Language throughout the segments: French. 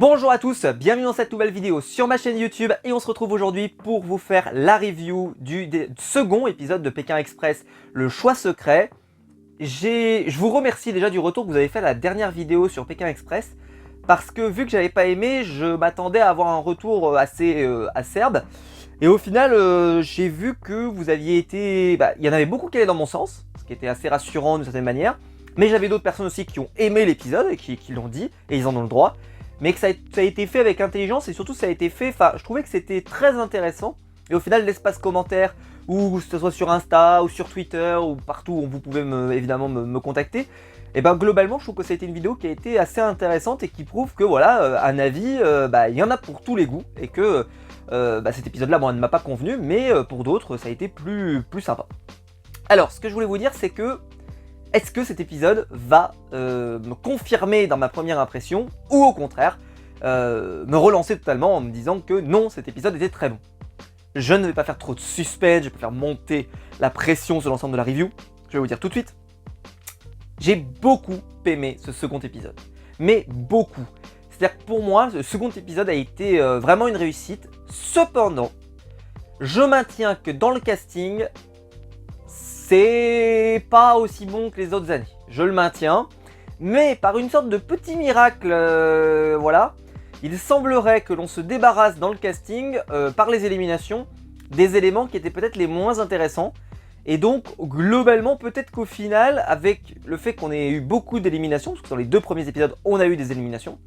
Bonjour à tous, bienvenue dans cette nouvelle vidéo sur ma chaîne YouTube et on se retrouve aujourd'hui pour vous faire la review du second épisode de Pékin Express, le choix secret. Je vous remercie déjà du retour que vous avez fait à la dernière vidéo sur Pékin Express parce que vu que j'avais pas aimé, je m'attendais à avoir un retour assez acerbe et au final j'ai vu que vous aviez été... il y en avait beaucoup qui allaient dans mon sens, ce qui était assez rassurant d'une certaine manière, mais j'avais d'autres personnes aussi qui ont aimé l'épisode et qui l'ont dit et ils en ont le droit. Mais que ça a été fait avec intelligence et surtout ça a été fait, je trouvais que c'était très intéressant. Et au final, l'espace commentaire, ou que ce soit sur Insta, ou sur Twitter, ou partout où vous pouvez évidemment me contacter, et ben globalement, je trouve que ça a été une vidéo qui a été assez intéressante et qui prouve que voilà, un avis, il y en a pour tous les goûts. Et que cet épisode-là, bon, ne m'a pas convenu, mais pour d'autres, ça a été plus sympa. Alors, ce que je voulais vous dire, c'est que est-ce que cet épisode va me confirmer dans ma première impression ou au contraire me relancer totalement en me disant que non, cet épisode était très bon. Je ne vais pas faire trop de suspense, je vais pas faire monter la pression sur l'ensemble de la review. Je vais vous dire tout de suite. J'ai beaucoup aimé ce second épisode, mais beaucoup. C'est-à-dire que pour moi, ce second épisode a été vraiment une réussite. Cependant, je maintiens que dans le casting, c'est pas aussi bon que les autres années, je le maintiens, mais par une sorte de petit miracle, voilà, il semblerait que l'on se débarrasse dans le casting, par les éliminations, des éléments qui étaient peut-être les moins intéressants, et donc globalement peut-être qu'au final, avec le fait qu'on ait eu beaucoup d'éliminations, parce que dans les deux premiers épisodes on a eu des éliminations,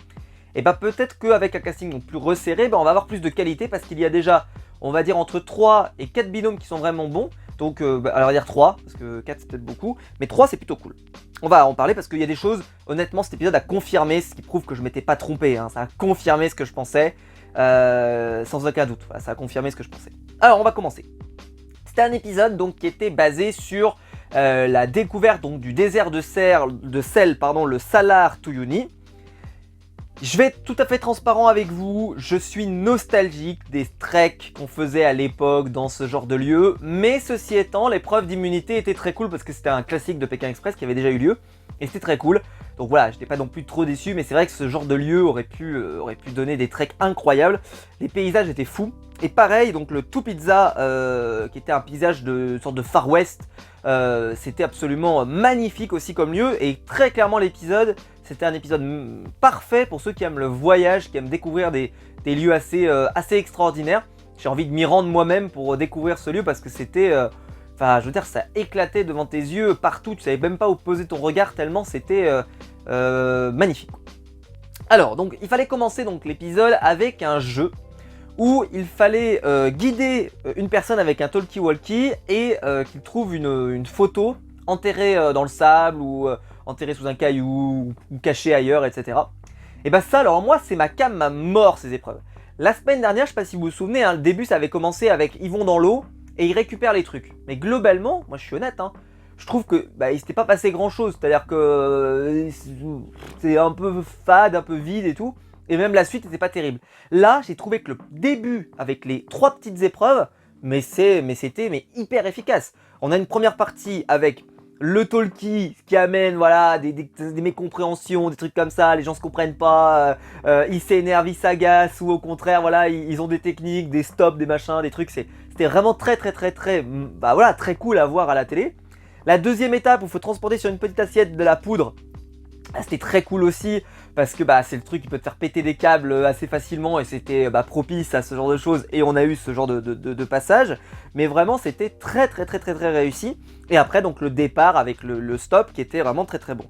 et peut-être qu'avec un casting donc plus resserré, on va avoir plus de qualité, parce qu'il y a déjà, on va dire entre 3 et 4 binômes qui sont vraiment bons. Donc, alors on va dire 3, parce que 4 c'est peut-être beaucoup, mais 3 c'est plutôt cool. On va en parler parce qu'il y a des choses, honnêtement cet épisode a confirmé, ce qui prouve que je m'étais pas trompé, hein. Ça a confirmé ce que je pensais, sans aucun doute, voilà, ça a confirmé ce que je pensais. Alors on va commencer. C'était un épisode donc qui était basé sur la découverte donc, du désert de sel, le Salar Uyuni. Je vais être tout à fait transparent avec vous, je suis nostalgique des treks qu'on faisait à l'époque dans ce genre de lieu, mais ceci étant, l'épreuve d'immunité était très cool parce que c'était un classique de Pékin Express qui avait déjà eu lieu, et c'était très cool. Donc voilà, j'étais pas non plus trop déçu, mais c'est vrai que ce genre de lieu aurait pu donner des treks incroyables. Les paysages étaient fous, et pareil, donc le Two Pizza, qui était un paysage de sorte de Far West, c'était absolument magnifique aussi comme lieu, et très clairement l'épisode... C'était un épisode parfait pour ceux qui aiment le voyage, qui aiment découvrir des lieux assez extraordinaires. J'ai envie de m'y rendre moi-même pour découvrir ce lieu parce que c'était... je veux dire, ça éclatait devant tes yeux partout. Tu savais même pas où poser ton regard tellement c'était magnifique. Alors, donc, il fallait commencer donc l'épisode avec un jeu où il fallait guider une personne avec un talkie-walkie et qu'il trouve une photo enterrée dans le sable ou... enterré sous un caillou, ou caché ailleurs, etc. Et ça, alors moi, c'est ma came, ma mort, ces épreuves. La semaine dernière, je sais pas si vous vous souvenez, hein, le début, ça avait commencé avec ils vont dans l'eau et ils récupèrent les trucs. Mais globalement, moi je suis honnête, hein, je trouve que il s'était pas passé grand chose. C'est-à-dire que c'est un peu fade, un peu vide et tout. Et même la suite n'était pas terrible. Là, j'ai trouvé que le début, avec les 3 petites épreuves, c'était hyper efficace. On a une première partie avec... le talkie qui amène voilà, des mécompréhensions, des trucs comme ça, les gens se comprennent pas, ils s'énervent, ils s'agacent ou au contraire voilà, ils ont des techniques, des stops, des machins, des trucs, c'était vraiment très très cool à voir à la télé. La deuxième étape où il faut transporter sur une petite assiette de la poudre, c'était très cool aussi parce que c'est le truc qui peut te faire péter des câbles assez facilement et c'était propice à ce genre de choses et on a eu ce genre de passage, mais vraiment c'était très réussi. Et après donc le départ avec le stop qui était vraiment très bon.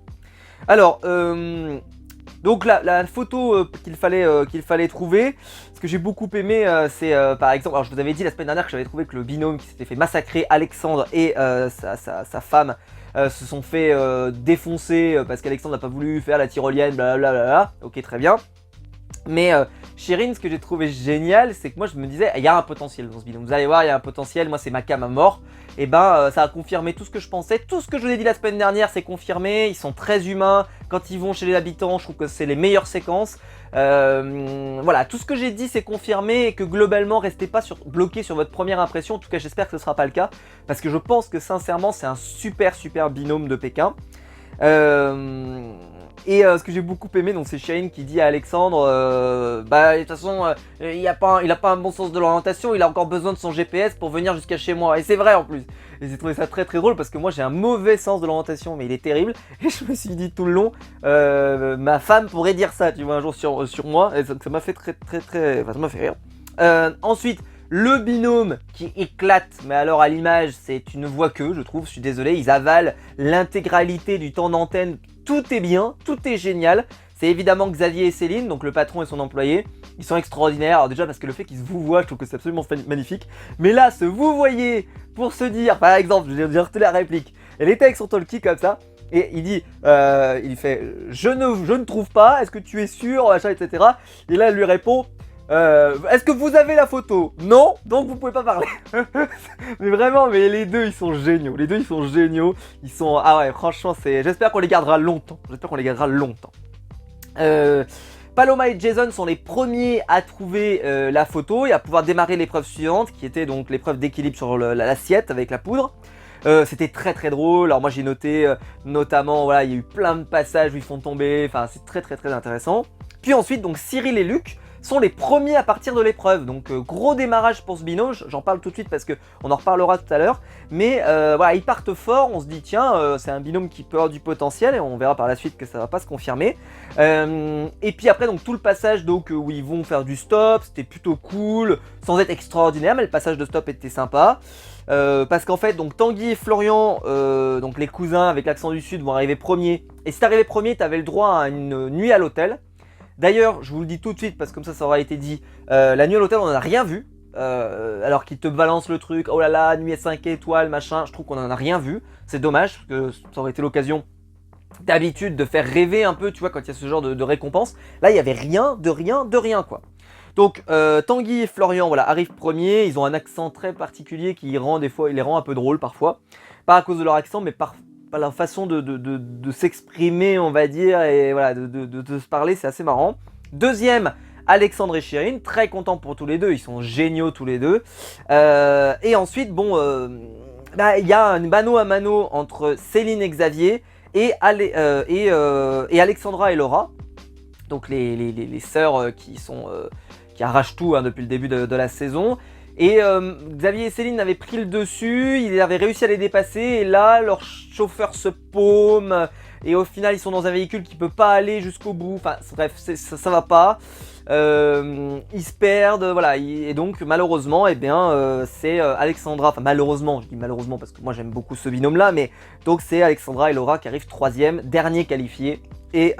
Alors donc la photo qu'il fallait trouver, ce que j'ai beaucoup aimé c'est par exemple, alors je vous avais dit la semaine dernière que j'avais trouvé que le binôme qui s'était fait massacrer, Alexandre et sa femme, se sont fait défoncer parce qu'Alexandre n'a pas voulu faire la tyrolienne, blablabla. Ok, très bien. Mais Shirin, ce que j'ai trouvé génial, c'est que moi je me disais, il y a un potentiel dans ce binôme. Vous allez voir, il y a un potentiel. Moi, c'est ma came à mort. Et ça a confirmé tout ce que je pensais. Tout ce que je vous ai dit la semaine dernière, c'est confirmé. Ils sont très humains. Quand ils vont chez les habitants, je trouve que c'est les meilleures séquences. Voilà, tout ce que j'ai dit, c'est confirmé. Et que globalement, restez pas bloqué sur votre première impression. En tout cas, j'espère que ce ne sera pas le cas. Parce que je pense que sincèrement, c'est un super binôme de Pékin. Et ce que j'ai beaucoup aimé, donc c'est Shane qui dit à Alexandre, bah de toute façon, il a pas un bon sens de l'orientation, il a encore besoin de son GPS pour venir jusqu'à chez moi. Et c'est vrai en plus. Et j'ai trouvé ça très très drôle parce que moi j'ai un mauvais sens de l'orientation, mais il est terrible. Et je me suis dit tout le long, ma femme pourrait dire ça, tu vois, un jour sur moi. Et ça m'a fait enfin, ça m'a fait rire. Ensuite, le binôme qui éclate, mais alors à l'image, c'est une voix que je trouve, je suis désolé, ils avalent l'intégralité du temps d'antenne. Tout est bien, tout est génial. C'est évidemment Xavier et Céline, donc le patron et son employé. Ils sont extraordinaires. Alors déjà parce que le fait qu'ils se vous voient, je trouve que c'est absolument magnifique. Mais là, se vous voyez pour se dire, par exemple, je vais retenir la réplique. Elle était avec son talkie comme ça. Et il dit, il fait, je ne trouve pas, est-ce que tu es sûr, machin, etc. Et là, elle lui répond, est-ce que vous avez la photo? Non, donc vous pouvez pas parler. Mais vraiment, mais les deux ils sont géniaux. Les deux ils sont géniaux. Ils sont, ah ouais, franchement, j'espère qu'on les gardera longtemps. Paloma et Jason sont les premiers à trouver la photo et à pouvoir démarrer l'épreuve suivante, qui était donc l'épreuve d'équilibre sur l'assiette avec la poudre. C'était très très drôle. Alors moi j'ai noté notamment, voilà, il y a eu plein de passages où ils font tomber. Enfin, c'est très très très intéressant. Puis ensuite, donc Cyril et Luc sont les premiers à partir de l'épreuve. Donc gros démarrage pour ce binôme, j'en parle tout de suite parce qu'on en reparlera tout à l'heure. Mais voilà, ils partent fort, on se dit tiens, c'est un binôme qui peut avoir du potentiel et on verra par la suite que ça va pas se confirmer. Et puis après, donc tout le passage donc, où ils vont faire du stop, c'était plutôt cool, sans être extraordinaire, mais le passage de stop était sympa. Parce qu'en fait, donc Tanguy et Florian, donc les cousins avec l'accent du sud, vont arriver premiers. Et si t'arrivais premier, t'avais le droit à une nuit à l'hôtel. D'ailleurs, je vous le dis tout de suite parce que comme ça aura été dit, la nuit à l'hôtel on n'en a rien vu. Alors qu'ils te balancent le truc, oh là là, nuit à 5 étoiles, machin, je trouve qu'on n'en a rien vu. C'est dommage parce que ça aurait été l'occasion d'habitude de faire rêver un peu, tu vois, quand il y a ce genre de récompense. Là, il n'y avait rien, de rien quoi. Donc Tanguy et Florian voilà, arrivent premiers, ils ont un accent très particulier qui les rend un peu drôles parfois. Pas à cause de leur accent, mais par leur façon de s'exprimer, on va dire, et voilà, de se parler, c'est assez marrant. Deuxième, Alexandre et Chérine, très contents pour tous les deux, ils sont géniaux tous les deux. Et ensuite, bon, il y a un mano à mano entre Céline et Xavier et Alexandra et Laura, donc les sœurs qui arrachent tout hein, depuis le début de la saison. Et Xavier et Céline avaient pris le dessus, ils avaient réussi à les dépasser, et là, leur chauffeur se paume, et au final, ils sont dans un véhicule qui peut pas aller jusqu'au bout, enfin bref, ça va pas. Ils se perdent, voilà, et donc malheureusement, eh bien, c'est Alexandra, enfin malheureusement, je dis malheureusement parce que moi j'aime beaucoup ce binôme-là, mais donc c'est Alexandra et Laura qui arrivent troisième, dernier qualifié, et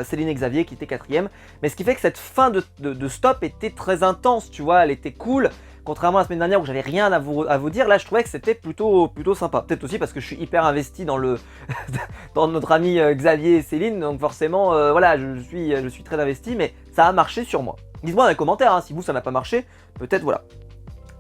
Céline et Xavier qui étaient quatrième. Mais ce qui fait que cette fin de stop était très intense, tu vois, elle était cool. Contrairement à la semaine dernière où j'avais rien à vous dire, là je trouvais que c'était plutôt sympa. Peut-être aussi parce que je suis hyper investi dans dans notre ami Xavier et Céline, donc forcément voilà, je suis très investi, mais ça a marché sur moi. Dites-moi dans les commentaires hein, si vous ça n'a pas marché, peut-être voilà.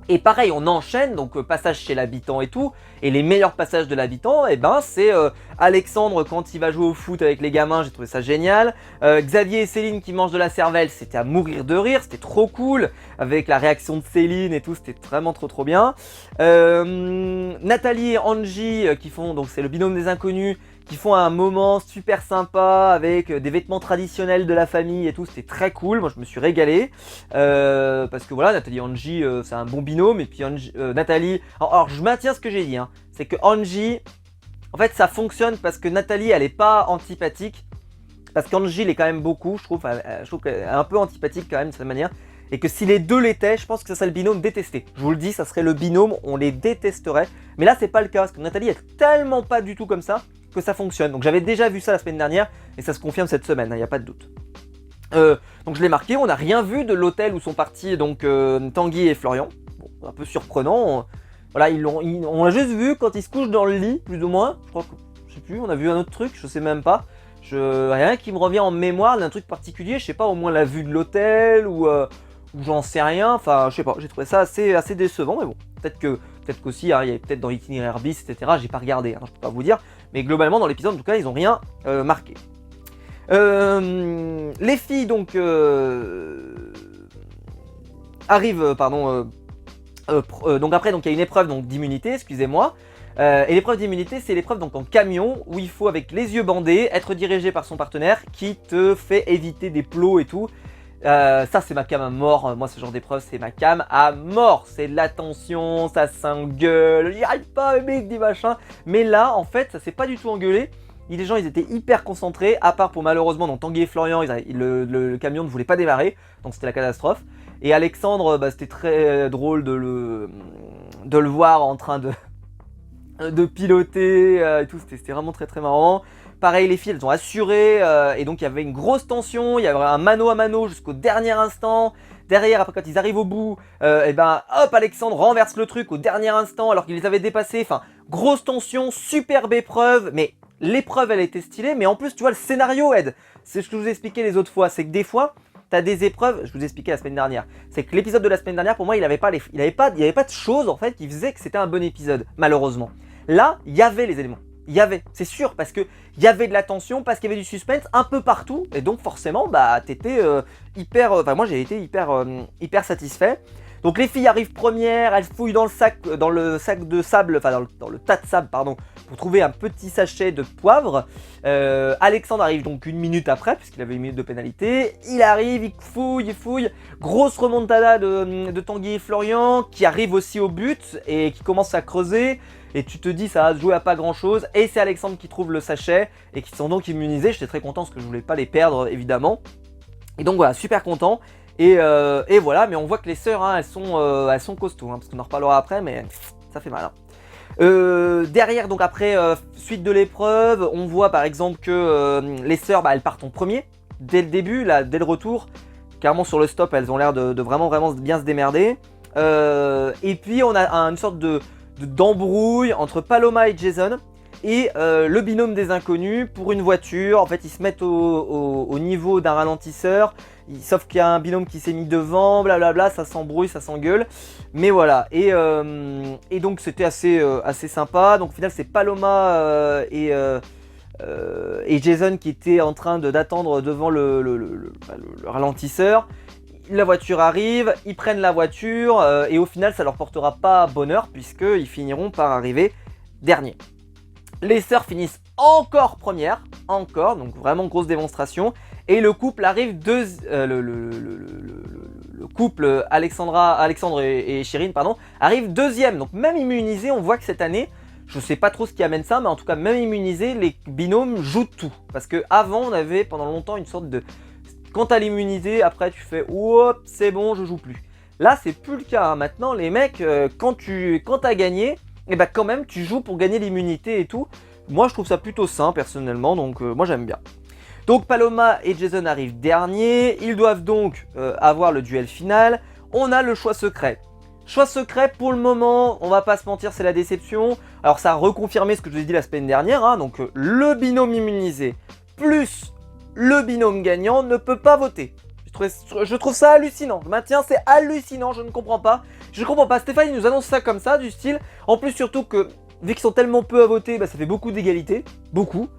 Et pareil, on enchaîne, donc passage chez l'habitant et tout, et les meilleurs passages de l'habitant, et ben c'est Alexandre quand il va jouer au foot avec les gamins, j'ai trouvé ça génial. Xavier et Céline qui mangent de la cervelle, c'était à mourir de rire, c'était trop cool, avec la réaction de Céline et tout, c'était vraiment trop bien. Nathalie et Angie qui font, donc c'est le binôme des inconnus, qui font un moment super sympa avec des vêtements traditionnels de la famille et tout, c'était très cool, moi je me suis régalé, parce que voilà, Nathalie et Angie c'est un bon binôme, et puis Nathalie, alors je maintiens ce que j'ai dit, hein, c'est que Angie, en fait ça fonctionne parce que Nathalie elle est pas antipathique, parce qu'Angie l'est quand même beaucoup, je trouve qu'elle est un peu antipathique quand même de cette manière, et que si les deux l'étaient, je pense que ça serait le binôme détesté. Je vous le dis, ça serait le binôme, on les détesterait, mais là c'est pas le cas, parce que Nathalie est tellement pas du tout comme ça, que ça fonctionne. Donc j'avais déjà vu ça la semaine dernière et ça se confirme cette semaine, il n'y a pas de doute. Donc je l'ai marqué, on n'a rien vu de l'hôtel où sont partis donc Tanguy et Florian. Bon, un peu surprenant. Voilà, on l'a juste vu quand ils se couchent dans le lit, plus ou moins. Je crois que, je sais plus, on a vu un autre truc, je sais même pas. Rien qui me revient en mémoire d'un truc particulier, je sais pas, au moins la vue de l'hôtel ou j'en sais rien. Enfin, je sais pas, j'ai trouvé ça assez décevant, mais bon, peut-être qu'aussi, hein, il y avait peut-être dans l'itinéraire bis, etc. J'ai pas regardé, hein, je peux pas vous dire. Mais globalement, dans l'épisode, en tout cas, ils ont rien marqué. Les filles, donc, arrivent, pardon, donc après, donc il y a une épreuve donc d'immunité, excusez-moi. Et l'épreuve d'immunité, c'est l'épreuve donc en camion où il faut avec les yeux bandés être dirigé par son partenaire qui te fait éviter des plots et tout. Ça c'est ma cam à mort, moi ce genre d'épreuve c'est ma cam à mort, c'est de la tension, ça s'engueule, j'y arrive pas mec des machins, mais là en fait ça s'est pas du tout engueulé, les gens ils étaient hyper concentrés, à part pour malheureusement donc Tanguy et Florian, le camion ne voulait pas démarrer, donc c'était la catastrophe, et Alexandre c'était très drôle de le voir en train de piloter et tout, c'était vraiment très très marrant. Pareil, les filles, elles ont assuré, et donc il y avait une grosse tension, il y avait un mano à mano jusqu'au dernier instant. Derrière, après quand ils arrivent au bout, et ben hop, Alexandre renverse le truc au dernier instant alors qu'il les avait dépassés. Enfin, grosse tension, superbe épreuve, mais l'épreuve elle était stylée, mais en plus tu vois le scénario aide. C'est ce que je vous ai expliqué les autres fois, c'est que des fois, t'as des épreuves, je vous ai expliqué la semaine dernière, c'est que l'épisode de la semaine dernière, pour moi, il n'y avait pas de choses en fait qui faisaient que c'était un bon épisode, malheureusement. Là, il y avait les éléments. Il y avait, c'est sûr, parce que il y avait de la tension, parce qu'il y avait du suspense un peu partout, et donc forcément, bah, t'étais hyper, enfin moi j'ai été hyper satisfait. Donc les filles arrivent premières, elles fouillent dans le sac de sable, enfin dans le tas de sable, pardon, pour trouver un petit sachet de poivre. Alexandre arrive donc 1 minute après, puisqu'il avait 1 minute de pénalité. Il arrive, il fouille. Grosse remontada de Tanguy et Florian, qui arrive aussi au but, et qui commence à creuser. Et tu te dis ça va se jouer à pas grand chose, et c'est Alexandre qui trouve le sachet, et qui sont donc immunisés. J'étais très content, parce que je voulais pas les perdre, évidemment. Et donc voilà, super content. Et voilà, mais on voit que les sœurs, hein, elles sont costauds, hein, parce qu'on en reparlera après, mais ça fait mal. Hein. Derrière, donc après, suite de l'épreuve, on voit par exemple que les sœurs, bah, elles partent en premier, dès le début, là, dès le retour. Clairement sur le stop, elles ont l'air de vraiment bien se démerder. Et puis on a une sorte d'embrouille entre Paloma et Jason. Et le binôme des inconnus pour une voiture. En fait, ils se mettent au niveau d'un ralentisseur. Sauf qu'il y a un binôme qui s'est mis devant, blablabla, ça s'embrouille, ça s'engueule. Mais voilà, et donc c'était assez sympa. Donc au final, c'est Paloma et Jason qui étaient en train d'attendre devant le ralentisseur. La voiture arrive, ils prennent la voiture, et au final, ça leur portera pas bonheur, puisqu'ils finiront par arriver dernier. Les sœurs finissent encore premières, donc vraiment grosse démonstration. Et le couple arrive le couple Alexandre et Chérine, pardon, arrive deuxième. Donc même immunisé, on voit que cette année, je sais pas trop ce qui amène ça, mais en tout cas même immunisé, les binômes jouent tout. Parce que avant, on avait pendant longtemps une sorte de, quand t'as l'immunité, après tu fais hop, c'est bon, je joue plus. Là, c'est plus le cas. Hein. Maintenant, les mecs, quand t'as gagné, et bah quand même tu joues pour gagner l'immunité et tout. Moi je trouve ça plutôt sain personnellement, donc moi j'aime bien. Donc Paloma et Jason arrivent derniers, ils doivent donc avoir le duel final. On a le choix secret. Choix secret pour le moment, on va pas se mentir, c'est la déception. Alors ça a reconfirmé ce que je vous ai dit la semaine dernière, hein, donc le binôme immunisé plus le binôme gagnant ne peut pas voter. Je trouve ça hallucinant. Je maintiens, c'est hallucinant, je ne comprends pas. Je comprends pas. Stéphane il nous annonce ça comme ça, du style. En plus, surtout que, vu qu'ils sont tellement peu à voter, bah, ça fait beaucoup d'égalité. Beaucoup.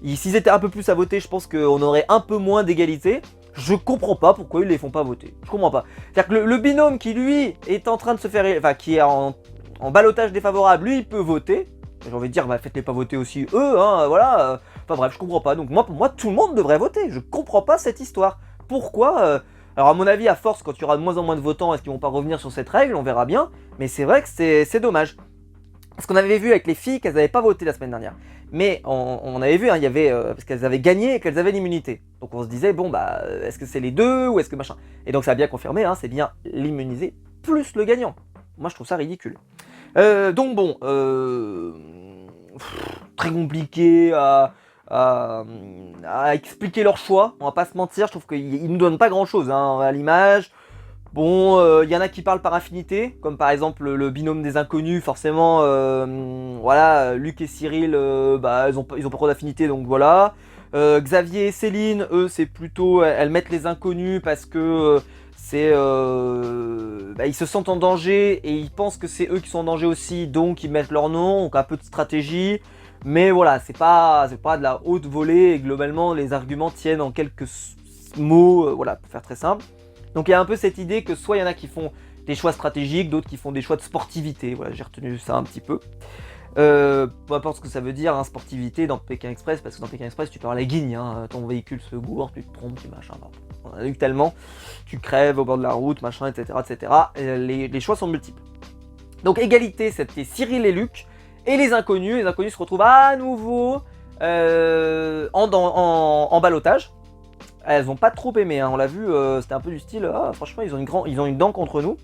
S'ils étaient un peu plus à voter, je pense qu'on aurait un peu moins d'égalité. Je comprends pas pourquoi ils les font pas voter. Je comprends pas. C'est-à-dire que le binôme qui, lui, est en train de se faire. Enfin, qui est en ballottage défavorable, lui, il peut voter. J'ai envie de dire, bah, faites-les pas voter aussi eux, hein, voilà. Enfin bref, je comprends pas. Donc, pour moi, tout le monde devrait voter. Je comprends pas cette histoire. Pourquoi Alors à mon avis, à force, quand il y aura de moins en moins de votants, est-ce qu'ils vont pas revenir sur cette règle? On verra bien. Mais c'est vrai que c'est dommage. Parce qu'on avait vu avec les filles qu'elles n'avaient pas voté la semaine dernière. Mais on avait vu, hein, il y avait parce qu'elles avaient gagné et qu'elles avaient l'immunité. Donc on se disait, bon bah, est-ce que c'est les deux ou est-ce que machin? Et donc ça a bien confirmé, hein, c'est bien l'immunisé plus le gagnant. Moi je trouve ça ridicule. Donc bon, très compliqué à expliquer leur choix, on va pas se mentir, je trouve qu'ils nous donnent pas grand chose hein, à l'image. Bon, y en a qui parlent par affinité, comme par exemple le binôme des inconnus, forcément, voilà, Luc et Cyril, bah, ils ont pas trop d'affinité, donc voilà. Xavier et Céline, eux, c'est plutôt, elles mettent les inconnus parce que bah, ils se sentent en danger et ils pensent que c'est eux qui sont en danger aussi, donc ils mettent leur nom, donc un peu de stratégie. Mais voilà, c'est pas de la haute volée et globalement les arguments tiennent en quelques mots, voilà, pour faire très simple. Donc il y a un peu cette idée que soit il y en a qui font des choix stratégiques, d'autres qui font des choix de sportivité, voilà, j'ai retenu ça un petit peu. Peu importe ce que ça veut dire, hein, sportivité dans Pékin Express, parce que dans Pékin Express tu peux avoir la guigne, hein, ton véhicule se gourre, tu te trompes, tu machin, on en a eu tellement, tu crèves au bord de la route, machin, etc. etc. Les choix sont multiples. Donc égalité, c'était Cyril et Luc, et les inconnus se retrouvent à nouveau en ballottage. Elles n'ont pas trop aimé, hein, on l'a vu, c'était un peu du style, franchement ils ont une dent contre nous.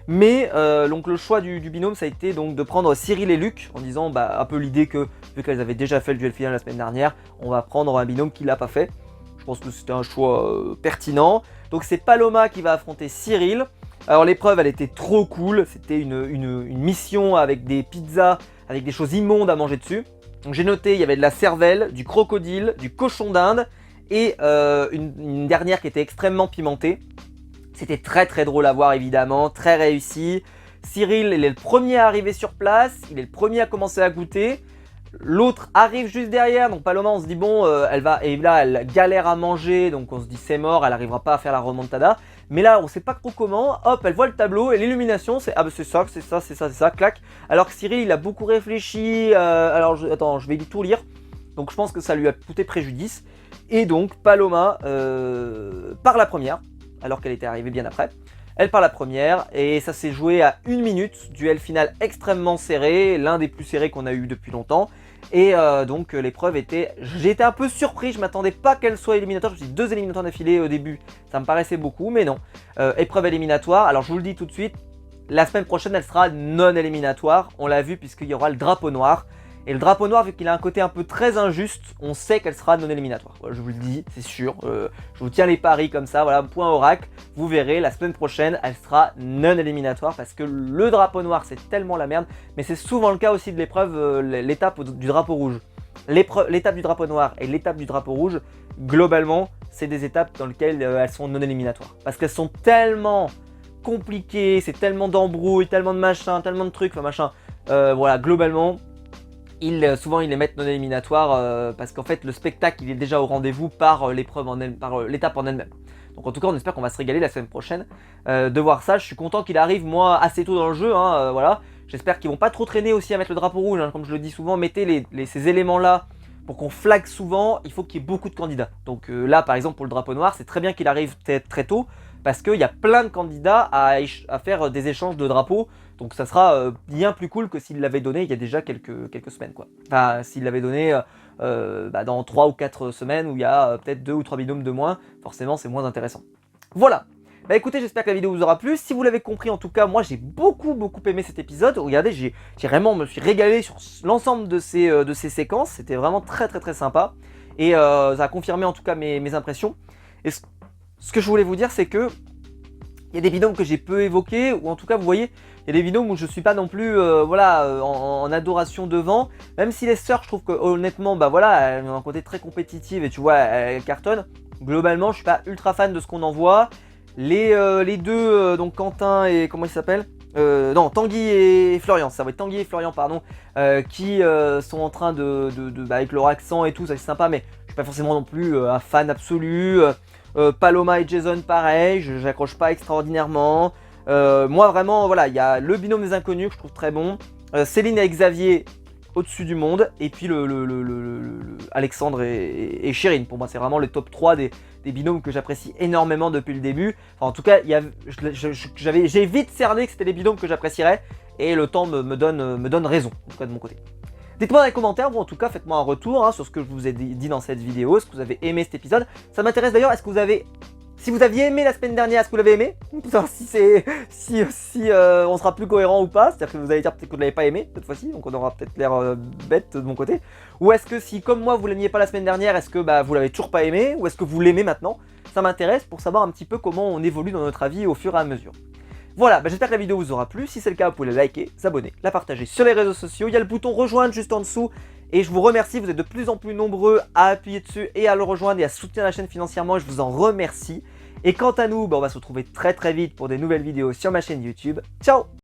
Mais donc le choix du binôme, ça a été donc de prendre Cyril et Luc, en disant un peu l'idée que, vu qu'elles avaient déjà fait le duel final la semaine dernière, on va prendre un binôme qui l'a pas fait. Je pense que c'était un choix pertinent. Donc c'est Paloma qui va affronter Cyril. Alors l'épreuve, elle était trop cool, c'était une mission avec des pizzas, avec des choses immondes à manger dessus. Donc j'ai noté, il y avait de la cervelle, du crocodile, du cochon d'Inde, et une dernière qui était extrêmement pimentée. C'était très très drôle à voir évidemment, très réussi. Cyril, il est le premier à arriver sur place, il est le premier à commencer à goûter. L'autre arrive juste derrière, donc Paloma on se dit bon, elle galère à manger, donc on se dit c'est mort, elle n'arrivera pas à faire la remontada. Mais là on sait pas trop comment, hop, elle voit le tableau et l'illumination c'est c'est ça, clac. Alors que Cyril il a beaucoup réfléchi, attends, je vais tout lire. Donc je pense que ça lui a coûté préjudice. Et donc Paloma part la première, alors qu'elle était arrivée bien après. Elle part la première et ça s'est joué à 1 minute, duel final extrêmement serré, l'un des plus serrés qu'on a eu depuis longtemps. Et donc l'épreuve était... J'étais un peu surpris, je m'attendais pas qu'elle soit éliminatoire, je me suis dit 2 éliminatoires d'affilée au début, ça me paraissait beaucoup, mais non. Épreuve éliminatoire, alors je vous le dis tout de suite, la semaine prochaine elle sera non éliminatoire, on l'a vu puisqu'il y aura le drapeau noir. Et le drapeau noir, vu qu'il a un côté un peu très injuste, on sait qu'elle sera non éliminatoire. Voilà, je vous le dis, c'est sûr. Je vous tiens les paris comme ça, voilà, point oracle. Vous verrez, la semaine prochaine, elle sera non éliminatoire parce que le drapeau noir, c'est tellement la merde. Mais c'est souvent le cas aussi de l'épreuve, l'étape du drapeau rouge. L'étape du drapeau noir et l'étape du drapeau rouge, globalement, c'est des étapes dans lesquelles elles sont non éliminatoires. Parce qu'elles sont tellement compliquées, c'est tellement d'embrouilles, tellement de machins, tellement de trucs, enfin machin. Voilà, globalement... souvent ils les mettent non éliminatoires parce qu'en fait le spectacle il est déjà au rendez-vous par l'épreuve par l'étape en elle-même. Donc en tout cas on espère qu'on va se régaler la semaine prochaine de voir ça. Je suis content qu'il arrive moi assez tôt dans le jeu, hein, voilà. J'espère qu'ils vont pas trop traîner aussi à mettre le drapeau rouge, hein, comme je le dis souvent, mettez ces éléments là pour qu'on flague souvent, il faut qu'il y ait beaucoup de candidats. Donc là par exemple pour le drapeau noir c'est très bien qu'il arrive très tôt parce qu'il y a plein de candidats à faire des échanges de drapeaux. Donc ça sera bien plus cool que s'il l'avait donné il y a déjà quelques semaines quoi. Enfin s'il l'avait donné dans 3 ou 4 semaines où il y a peut-être 2 ou 3 binômes de moins, forcément c'est moins intéressant. Voilà. Bah écoutez, j'espère que la vidéo vous aura plu. Si vous l'avez compris, en tout cas, moi j'ai beaucoup aimé cet épisode. Regardez, j'ai vraiment me suis régalé sur l'ensemble de ces séquences. C'était vraiment très sympa. Et ça a confirmé en tout cas mes impressions. Et ce que je voulais vous dire, c'est que il y a des binômes que j'ai peu évoqués, ou en tout cas vous voyez, il y a des binômes où je suis pas non plus en adoration devant. Même si les sœurs, je trouve que honnêtement, elles ont un côté très compétitif et tu vois, elles cartonnent. Globalement, je suis pas ultra fan de ce qu'on en voit. Les deux, donc Quentin et comment il s'appelle non, Tanguy et Florian, ça va être Tanguy et Florian, pardon, qui sont en train avec leur accent et tout, ça c'est sympa, mais je suis pas forcément non plus un fan absolu. Paloma et Jason, pareil, j'accroche pas extraordinairement. Moi vraiment, voilà, il y a le binôme des inconnus que je trouve très bon. Céline et Xavier au-dessus du monde. Et puis Alexandre et Chérine. Pour moi, c'est vraiment le top 3 des binômes que j'apprécie énormément depuis le début. Enfin, en tout cas, j'ai vite cerné que c'était les binômes que j'apprécierais. Et le temps me donne raison, en tout cas de mon côté. Dites-moi dans les commentaires, ou en tout cas faites-moi un retour sur ce que je vous ai dit dans cette vidéo, est-ce que vous avez aimé cet épisode. Ça m'intéresse d'ailleurs, si vous aviez aimé la semaine dernière, est-ce que vous l'avez aimé? Pour savoir si on sera plus cohérent ou pas, c'est-à-dire que vous allez dire peut-être que vous ne l'avez pas aimé cette fois-ci, donc on aura peut-être l'air bête de mon côté. Ou est-ce que si comme moi vous l'aimiez pas la semaine dernière, est-ce que vous l'avez toujours pas aimé, ou est-ce que vous l'aimez maintenant? Ça m'intéresse pour savoir un petit peu comment on évolue dans notre avis au fur et à mesure. Voilà, j'espère que la vidéo vous aura plu. Si c'est le cas, vous pouvez la liker, vous abonner, la partager sur les réseaux sociaux. Il y a le bouton rejoindre juste en dessous. Et je vous remercie, vous êtes de plus en plus nombreux à appuyer dessus et à le rejoindre et à soutenir la chaîne financièrement. Et je vous en remercie. Et quant à nous, on va se retrouver très vite pour des nouvelles vidéos sur ma chaîne YouTube. Ciao!